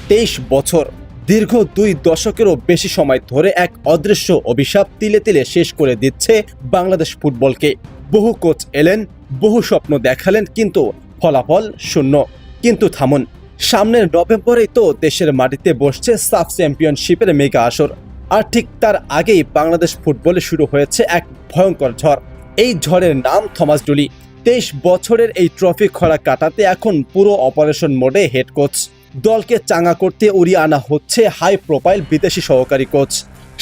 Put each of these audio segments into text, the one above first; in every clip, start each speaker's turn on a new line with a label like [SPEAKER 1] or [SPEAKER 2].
[SPEAKER 1] 23 বছর দীর্ঘ 2 দশকেরও বেশি সময় ধরে এক অদৃশ্য অভিশাপ তিলে তিলে শেষ করে দিচ্ছে বাংলাদেশ ফুটবলকে। বহু কোচ এলেন, বহু স্বপ্ন দেখালেন, কিন্তু ফলাফল শূন্য। কিন্তু থামুন, সামনের নভেম্বরেই তো দেশের মাটিতে বসছে সাফ চ্যাম্পিয়নশিপের মেগা আসর। আর ঠিক তার আগেই বাংলাদেশ ফুটবলে শুরু হয়েছে এক ভয়ঙ্কর ঝড়। এই ঝড়ের নাম থমাস ডুলি। 23 বছরের এই ট্রফি খরা কাটাতে এখন পুরো অপারেশন মোডে হেড কোচ। দলকে চাঙা করতে উড়িয়ে আনা হচ্ছে হাই প্রোফাইল বিদেশি সহকারী কোচ।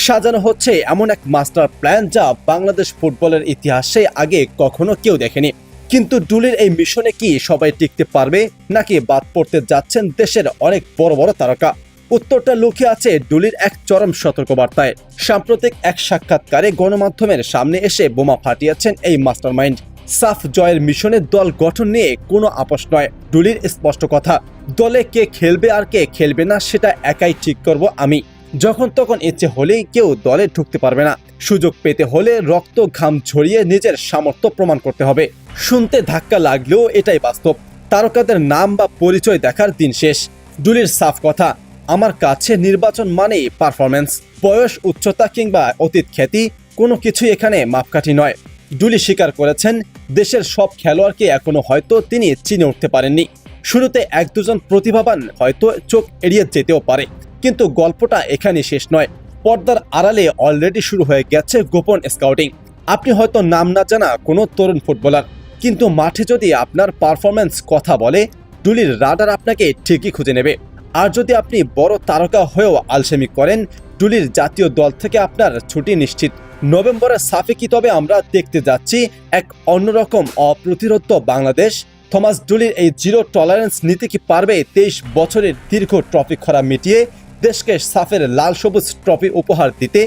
[SPEAKER 1] সাজানো হচ্ছে এমন এক মাস্টার প্ল্যান যা বাংলাদেশ ফুটবলের ইতিহাসে আগে কখনো কেউ দেখেনি। কিন্তু ডুলির এই মিশনে কি সবাই টিকতে পারবে, নাকি বাদ পড়তে যাচ্ছেন দেশের অনেক বড় বড় তারকা? উত্তরটা লুকিয়ে আছে ডুলির এক চরম সতর্কবার্তায়। সাম্প্রতিক এক সাক্ষাৎকারে গণমাধ্যমের সামনে এসে বোমা ফাটিয়েছেন এই মাস্টারমাইন্ড। সাফ জয়ের মিশনে দল গঠন নিয়ে কোনো আপোষ নয়। ডুলির স্পষ্ট কথা, দলে কে খেলবে আর কে খেলবে না সেটা একাই ঠিক করব আমি। যখন তখন ইচ্ছে হলেই কেউ দলে ঢুকতে পারবে না। সুযোগ পেতে হলে রক্ত ঘাম ঝরিয়ে নিজের সামর্থ্য প্রমাণ করতে হবে। শুনতে ধাক্কা লাগলেও এটাই বাস্তব। তারকাদের নাম বা পরিচয় দেখার দিন শেষ। ডুলির সাফ কথা, আমার কাছে নির্বাচন মানেই পারফরমেন্স। বয়স, উচ্চতা কিংবা অতীত খ্যাতি কোনো কিছুই এখানে মাপকাঠি নয়। ডুলি স্বীকার করেছেন, দেশের সব খেলোয়াড়কে এখনো হয়তো তিনি চিনে উঠতে পারেননি। শুরুতে 1-2 প্রতিভাবান হয়তো চোখ এড়িয়ে যেতেও পারে, কিন্তু গল্পটা এখানে শেষ নয়। পর্দার আড়ালে অলরেডি শুরু হয়ে গেছে গোপন স্কাউটিং। আপনি হয়তো নাম না জানা কোনো তরুণ ফুটবলার, কিন্তু মাঠে যদি আপনার পারফরমেন্স কথা বলে, ডুলির রাডার আপনাকে ঠিকই খুঁজে নেবে। আর যদি আপনি বড় তারকা হয়েও আলসেমি করেন, ডুলির জাতীয় দল থেকে আপনার ছুটি নিশ্চিত। নভেম্বরের সাফে কি তবে আমরা দেখতে যাচ্ছি এক অন্যরকম অপ্রতিরোধ্য বাংলাদেশ? থমাস ডুলির এই জিরো টলারেন্স নীতি কি পারবে 23 বছরের দীর্ঘ ট্রফি খরা মিটিয়ে দেশকে সাফের লাল সবুজ ট্রফি উপহার দিতে?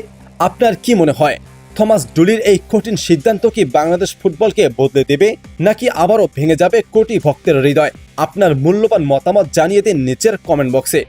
[SPEAKER 1] আপনার কি মনে হয়, থমাস ডুলির এই কঠিন সিদ্ধান্ত কি বাংলাদেশ ফুটবলকে বদলে দেবে, নাকি আবারও ভেঙে যাবে কোটি ভক্তের হৃদয়? আপনার মূল্যবান মতামত জানিয়ে দিন নিচের কমেন্ট বক্সে।